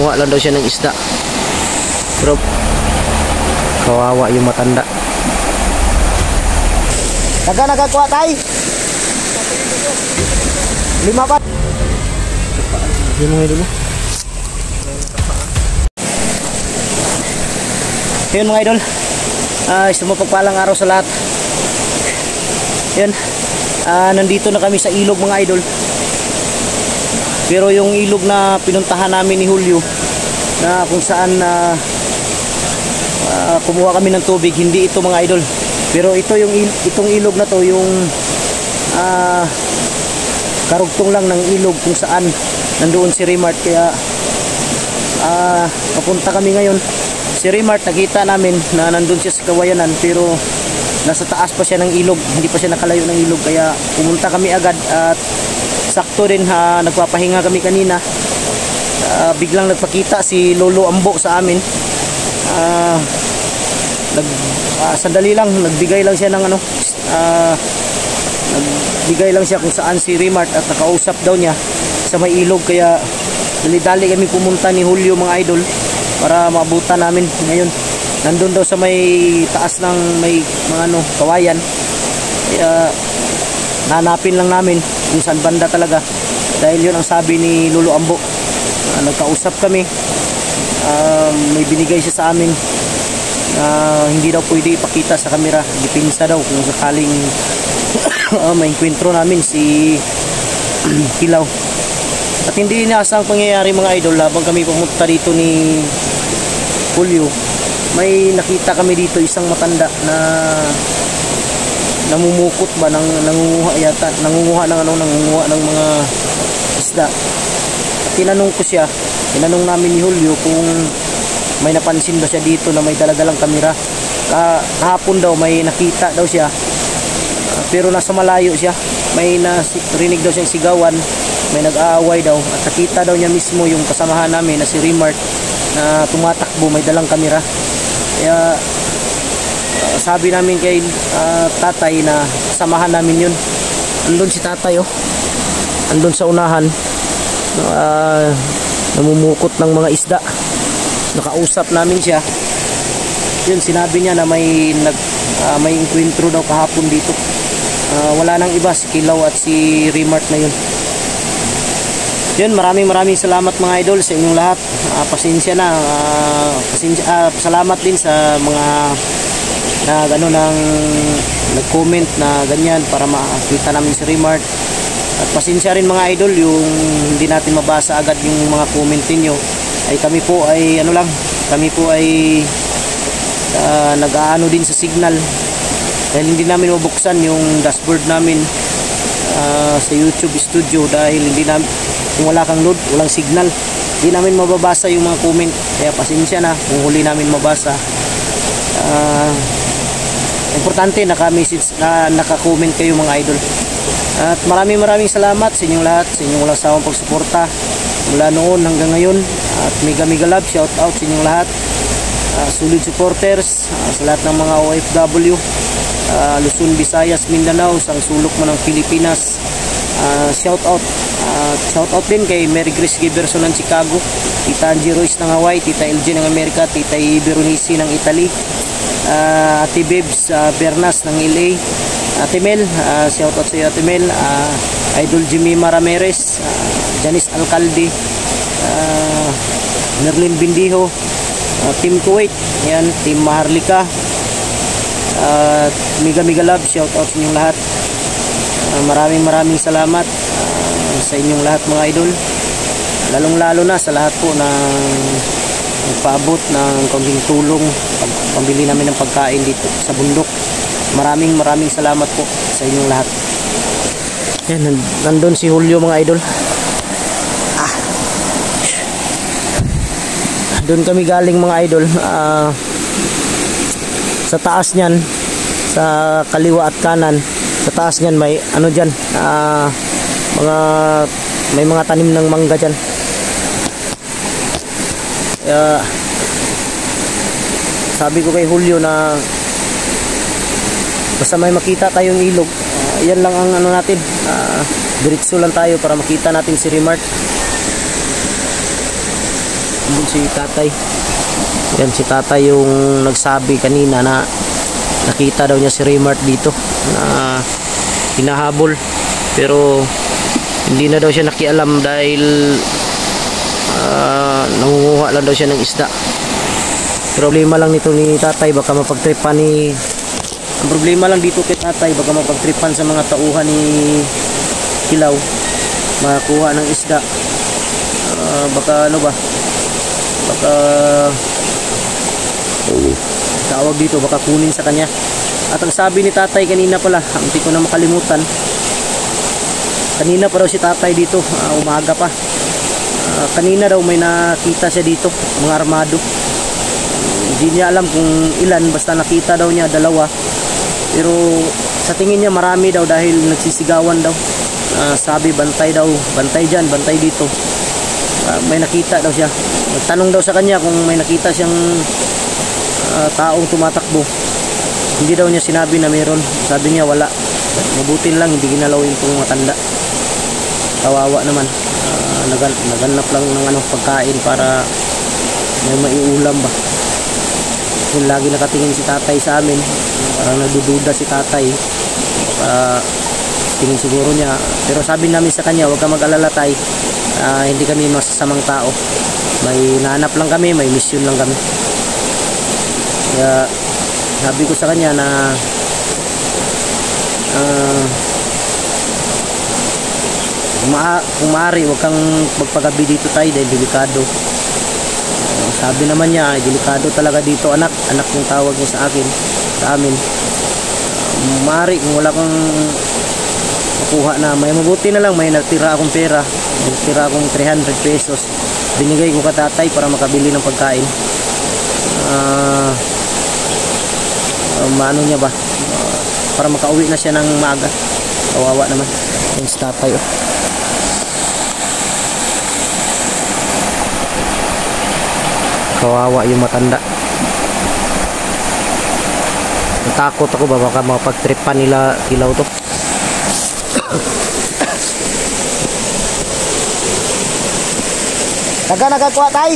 Nangunguha lang daw siya ng isda. Pero kawawa yung matanda. Taga nagkakuha tayo. 5 pa. Yun mga idol. Yun mga idol. Sumapagpalang araw sa lahat. Yun. Nandito na kami sa ilog mga idol. Pero yung ilog na pinuntahan namin ni Julio, na kung saan kumuha kami ng tubig, hindi ito mga idol. Pero ito itong ilog na to, yung karugtong lang ng ilog kung saan nandoon si Remart. Kaya papunta kami ngayon. Si Remart, nakita namin na nandun siya sa kawayanan, pero nasa taas pa siya ng ilog, hindi pa siya nakalayo ng ilog. Kaya pumunta kami agad at sakto rin, nagpapahinga kami kanina. Biglang nagpakita si Lolo Ambo sa amin. Sandali lang, nagbigay lang siya ng nagbigay lang siya kung saan si Remart at nakausap daw niya sa may ilog. Kaya dali-dali kami pumunta ni Julio mga idol para maabutan namin. Ngayon nandun daw sa may taas ng may mga kawayan. Kaya hanapin lang namin kung saan banda talaga, dahil yun ang sabi ni Lolo Ambo. Nagkausap kami, may binigay siya sa amin. Hindi daw pwede ipakita sa camera, dipinsa daw kung sakaling may enkwentro namin si Kilaw. At hindi inaasang pangyayari mga idol, habang kami pumunta dito ni Julio, may nakita kami dito isang matanda na namumukot ba ng nangunguha yata, nangunguha ng mga isda. Tinanong namin ni Julio kung may napansin ba siya dito na may daladalang kamera. Kahapon daw may nakita daw siya, pero nasa malayo siya. May narinig daw siyang sigawan, may nag-aaway daw, at nakita daw niya mismo yung kasamahan namin na si Remart na tumatakbo, may dalang kamera. Kaya sabi namin kay tatay na samahan namin yun. Andun si tatay, andun sa unahan, namumukot ng mga isda. Nakausap namin siya. Yun, sinabi niya na may enkwentro daw kahapon dito. Wala nang iba, si Kilaw at si Remart na yun. Yun, maraming salamat mga idol sa inyong lahat. Pasensya na, salamat din sa mga nag-comment na ganyan para makita namin si Remart. At pasensya rin mga idol yung hindi natin mabasa agad yung mga comment niyo. Kami po ay nag-aano din sa signal, dahil hindi namin mabuksan yung dashboard namin sa YouTube studio, dahil kung wala kang load, walang signal, hindi namin mababasa yung mga comment. Kaya pasensya na kung huli namin mabasa. Importante naka-message na naka-comment kayo mga idol. At maraming salamat sa inyong lahat, sa inyong walang sawang pagsuporta mula noon hanggang ngayon. At mega love, shout out sa inyong lahat, solid supporters, sa lahat ng mga OFW, Luzon, Visayas, Mindanao, sang sulok man ng Pilipinas. Shout out din kay Mary Grace Giberson ng Chicago, Tita Angie Royce ng Hawaii, Tita LG ng Amerika, Tita Beronice ng Italy, Ate Bebs Bernas ng LA, Ate Mel, shout out sa iyo Ate Mel, Idol Jimima Ramirez, Janice Alcalde, Merlin Bindiho, Team Kuwait, yan, Team Maharlika, mega love, shout out sa inyong lahat. Maraming salamat sa inyong lahat mga idol, lalong-lalo na sa lahat po na nagpaabot ng kaunting tulong pambili namin ng pagkain dito sa bundok. Maraming salamat po sa inyong lahat. Yan, nandun si Julio mga idol. Doon kami galing mga idol. Sa taas niyan, sa kaliwa at kanan, sa taas niyan may ano diyan, may mga tanim ng mangga diyan. Sabi ko kay Julio na basta may makita tayong ilog, yan lang ang ano natin, diretso lang tayo para makita natin si Remart. Andun si tatay. Yan si tatay yung nagsabi kanina na nakita daw niya si Raymart dito na hinahabol, pero hindi na daw siya nakialam dahil nangunguha lang daw siya ng isda. Problema lang nito ni tatay, baka mapagtripan ni ang problema lang dito kay tatay, baka mapagtripan sa mga tauhan ni Kilaw makakuha ng isda. Baka ano ba, baka tawag dito, baka kunin sa kanya. At ang sabi ni tatay kanina pala, hindi ko na makalimutan, kanina pa daw si tatay dito, umaga pa, kanina daw may nakita siya dito, mga armado. Hindi niya alam kung ilan, basta nakita daw niya dalawa, pero sa tingin niya marami daw dahil nagsisigawan daw. Sabi bantay daw, bantay dyan, bantay dito. May nakita daw siya. Nagtanong daw sa kanya kung may nakita siyang taong tumatakbo. Hindi daw niya sinabi na meron. Sabi niya wala. Mabuti lang hindi ginalaw yung matanda. Kawawa naman. Naganap lang ng pagkain para may maiulam ba. Kung lagi nakatingin si tatay sa amin, parang nagdududa si tatay. Tingin siguro niya, pero sabi namin sa kanya, huwag ka mag-alala tay, hindi kami masasamang tao, may nahanap lang kami, may mission lang kami. Kaya sabi ko sa kanya na kung maaari huwag kang magpagabi dito tay dahil delikado. Sabi naman niya, delikado talaga dito anak yung tawag niya sa akin, sa amin. Maaari kung wala kang makuha na, may mabuti na lang, may natira akong pera, natira akong 300 pesos, binigay ko ka tatay para makabili ng pagkain. Maano niya ba, para makauwi na siya ng maaga. Kawawa naman yung tatay. Kawawa yung matanda. Natakot ako ba baka mapagtripan nila Kilaw to. Nagkuha tayo.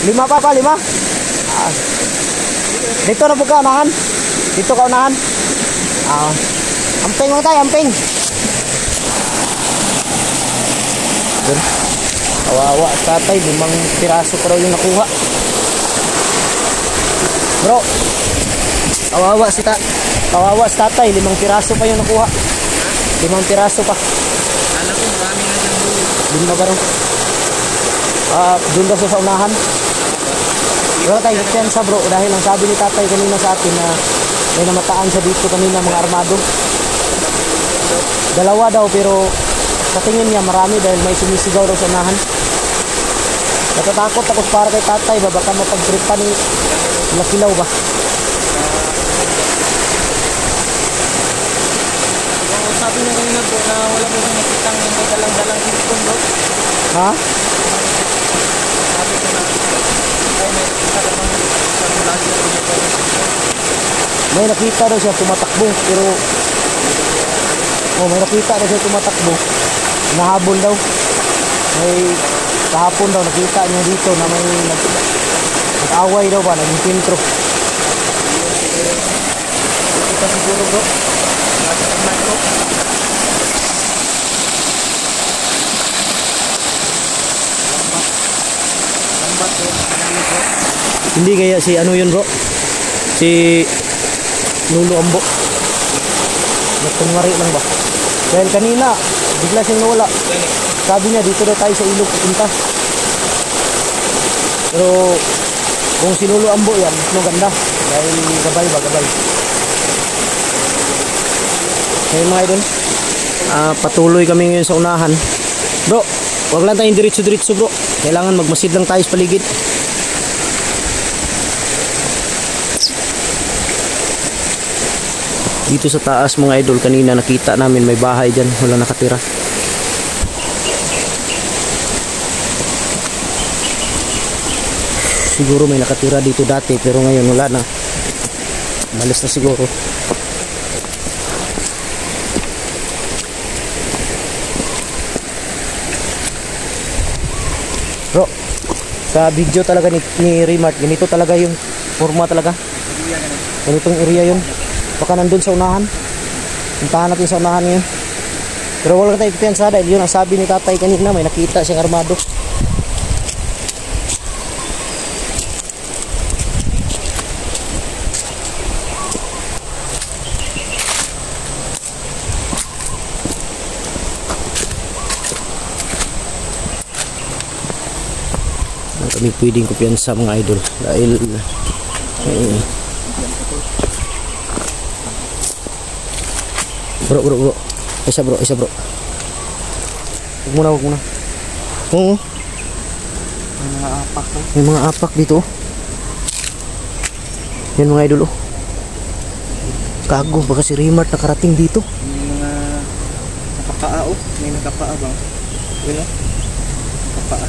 5 pa, 5. Dito na po ka unahan. Dito ka unahan. Amping lang tayo, amping. Dun. Kawawa tatay, 5 piraso ko raw yung nakuha. Bro, kawawa si tatay, 5 piraso pa yung nakuha. 5 piraso pa. Alam ko marami na dyan bro. Doon ba bro? Doon daw sa unahan. Wala tayo chance bro, dahil ang sabi ni tatay kanina sa atin na may namataan siya dito kanina, mga armado. 2 daw, pero sa tingin niya marami dahil may sumisigaw daw sa unahan. Natatakot ako para kay tatay ba, baka mapagtripan ni Kilaw ba. Sabi niya kanina po na wala po siya nakitang may dalang-dalang cellphone bro. Ha? Sabi ko na ay may nakita ka bang isang vlogger o May nakita daw siya tumatakbo, pero may nakita daw siya tumatakbo, nahabol daw. May kahapon daw nakita niya dito na may nag-away daw ba, nag-intro. kita siguro bro. Nasa online bro. Lambat bro. Hindi kaya si ano yun bro, si Lulu Ambo, nagkunwari lang ba, dahil kanina bigla siyang nawala. Sabi niya dito daw tayo sa ilog pupunta, pero kung si Lulu Ambo yan mas maganda dahil gabay ba, gabay. Kaya mga idol, patuloy kami ngayon sa unahan bro. Wag lang tayong diretso-diretso bro, kailangan magmasid lang tayo sa paligid. Dito sa taas mga idol, kanina nakita namin may bahay dyan, wala nakatira. Siguro may nakatira dito dati, pero ngayon wala na, malis na siguro. Bro, sa video talaga ni Remart, ganito talaga yung forma talaga. Ganitong area yun. Baka nandun sa unahan. Puntahan natin sa unahan ngayon. Pero wala tayong piyansa dahil yun ang sabi ni tatay kanina, may nakita siyang armado. Kami pwedeng kumpiyansa mga idol dahil bro isa bro huwag muna oo may mga apak dito yan mga idol kago baka si Remart nakarating dito May mga nakapaa may nakapaa ba? Wala. Nakapaa.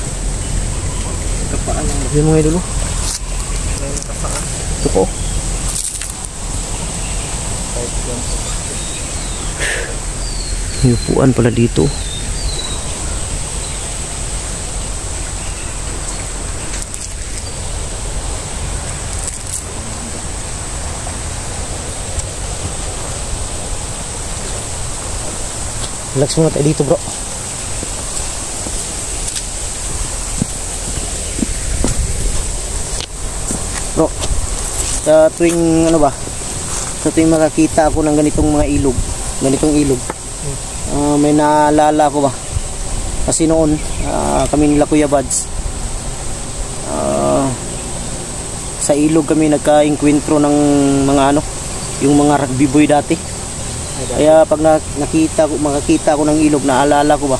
Nakapaa lang. yan mga idol May nakapaa. ito po may upuan pala dito. Relax muna tayo dito bro. Bro, sa tuwing ano ba? Sa tuwing makakita ako ng ganitong mga ilog, ganitong ilog. May naalala ko ba? Kasi noon, kami nila Kuya Buds. Sa ilog kami nagka-enkwentro ng mga ano, yung mga rugby boy dati. Kaya pag makakita ko ng ilog, naalala ko ba?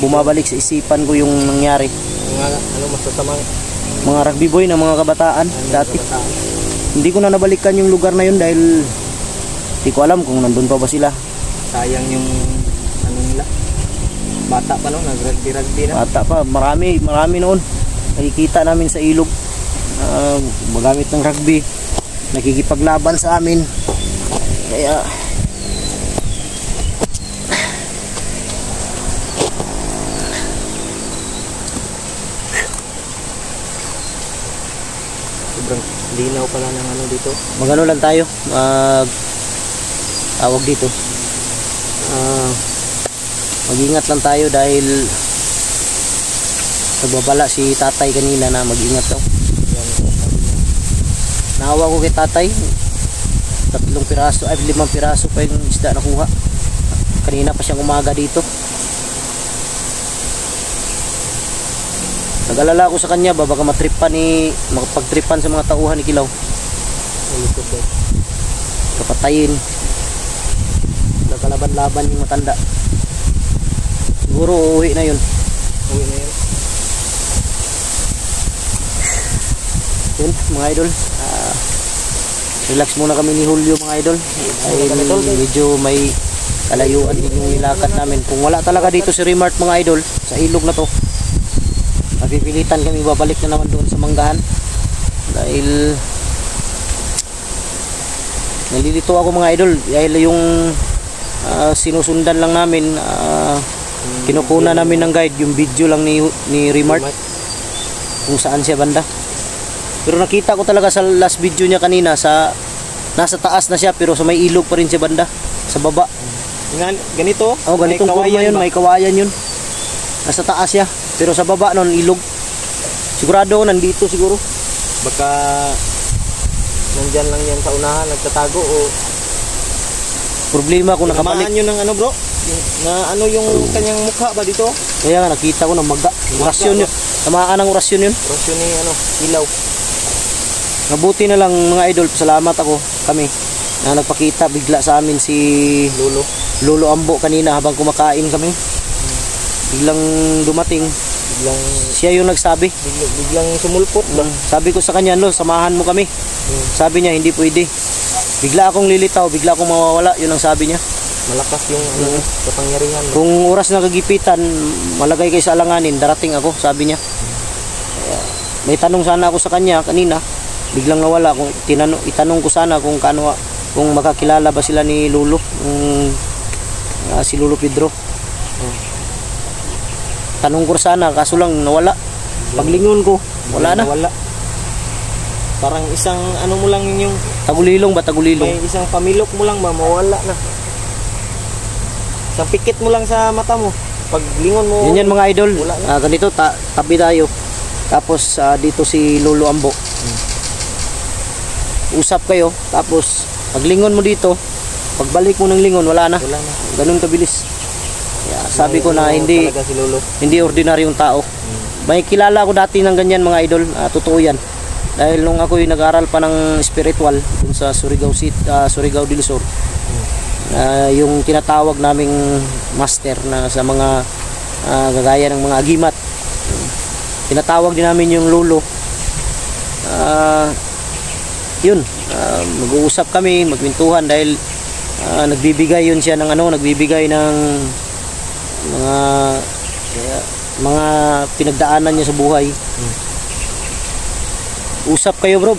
Bumabalik sa isipan ko yung nangyari. Mga ano masasamang Mga rugby boy ng mga kabataan dati. Hindi ko na nabalikan yung lugar na yun dahil hindi ko alam kung nandun pa ba sila. sayang yung ano nila. Bata pa no, nag-rugby na. Bata pa, marami noon. Nakikita namin sa ilog. Magamit ng rugby. Nakikipaglaban sa amin. Kaya sobrang linaw pala ng ano dito. magano lang tayo, tawag dito, mag-ingat lang tayo dahil nagbabala si tatay kanina na mag-ingat daw. Naawa ko kay tatay, 3 piraso ay 5 piraso pa yung isda nakuha. Kanina pa siyang umaga dito. Nag-alala ko sa kanya ba baka makapagtripan sa mga tauhan ni Kilaw. Kapatayin. Nagkalaban-laban yung matanda. Siguro uuwi na yun. Uwi na yun. Yun mga idol, relax muna kami ni Julio mga idol. Ay, medyo may kalayuan din yung nilakad namin. Kung wala talaga dito si Remart mga idol sa ilog na to, mapipilitan kami babalik na naman doon sa Manggahan dahil nalilito ako mga idol dahil yung sinusundan lang namin, kinukuna namin ng guide yung video lang ni Remart kung saan siya banda. Pero nakita ko talaga sa last video niya kanina, nasa taas na siya pero sa may ilog pa rin siya banda sa baba. Ganito? Oh, ganitong forma yun, may kawayan yun. Nasa taas siya pero sa baba nun ilog. Sigurado nandito siguro. Baka nandyan lang yan sa unahan nagtatago o problema kung nakabalik. Tamaan yun ng ano bro? Na ano yung kanyang mukha ba dito? Kaya nga nakita ko ng maga. Orasyon yun. Tamaan ng orasyon yun. Orasyon ni ano, ilaw. Mabuti na lang mga idol, salamat kami na nagpakita bigla sa amin si Lolo Ambo kanina habang kumakain kami. Biglang dumating. Siya yung nagsabi. Biglang sumulpot ba? Sabi ko sa kanya, no, samahan mo kami. Sabi niya, hindi pwede. Bigla akong lilitaw, bigla akong mawawala, yun ang sabi niya. Malakas yung ano, kapangyarihan. Kung oras na kagipitan, malagay kayo sa alanganin, darating ako, sabi niya. May tanong sana ako sa kanya kanina, biglang nawala. Kung itanong ko sana kung makakilala ba sila ni Lolo, si Lolo Pedro. tanong ko sana, kaso lang nawala. Paglingon ko, wala na. Wala. Parang isang ano mo lang yung Tagulilong ba, tagulilong? may isang pamilok mo lang ba, mawala na. Isang pikit mo lang sa mata mo. Pag lingon mo. Yan yan mga idol. Wala na. Ganito, tabi tayo. Tapos dito si Lolo Ambo. Usap kayo. Tapos paglingon mo dito, pagbalik mo ng lingon, wala na. Wala na. Ganun kabilis. Kaya sabi ko na hindi Talaga si Lolo. hindi ordinaryong tao. May kilala ko dati ng ganyan mga idol. Totoo yan. Dahil nung ako'y nag-aral pa ng spiritual dun sa Surigao City, Surigao del Sur. Yung tinatawag naming master na sa mga gagaya ng mga agimat. Tinatawag din namin yung lolo. Yun, mag-uusap kami, magkwentuhan dahil nagbibigay yun siya ng nagbibigay ng mga pinagdaanan niya sa buhay. Usap kayo bro.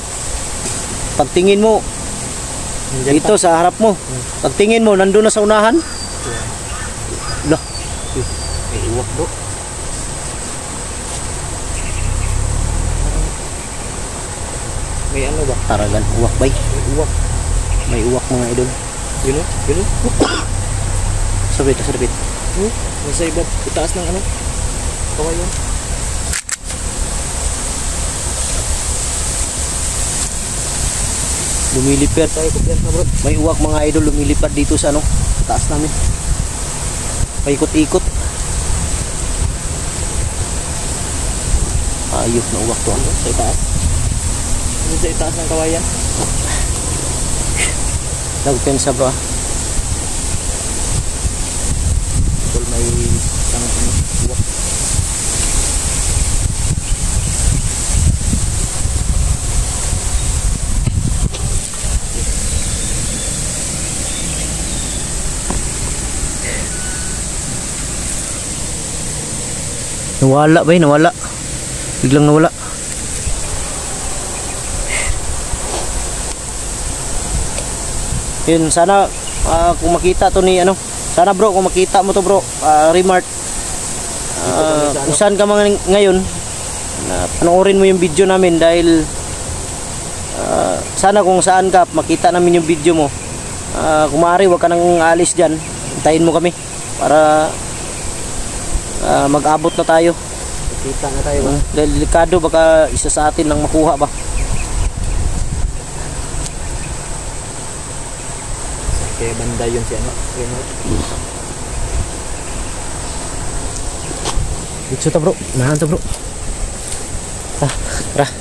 Pagtingin mo dito sa harap mo, pagtingin mo nandoon na sa unahan. Lah, May iwak bro. May ano ba? taragan, uwak bay. May iwak. May uwak mga idol. Yun o? Yun o? Sabit, sabit. Nasa iba, itaas ng ano? Kaway yun. Lumilipad. Tayo ko yan na bro. May uwak mga idol lumilipad dito sa taas namin. Paikot-ikot. Ayos na uwak to. Sa itaas. Ano sa itaas ng kawayan? Nagpensa ba? Tol, may isang uwak. Nawala ba nawala. Biglang nawala. Yun, sana kung makita to ni sana bro, kung makita mo to bro, Remart, kung saan ka ngayon, panoorin mo yung video namin dahil sana kung saan ka, makita namin yung video mo. Kung maaari, wag ka nang alis dyan, hintayin mo kami para mag-abot na tayo. Kita na tayo ba? Dahil delikado, baka isa sa atin lang makuha ba. Kaya banda yun si ano? Dito ta bro, nahan ta bro. Tara.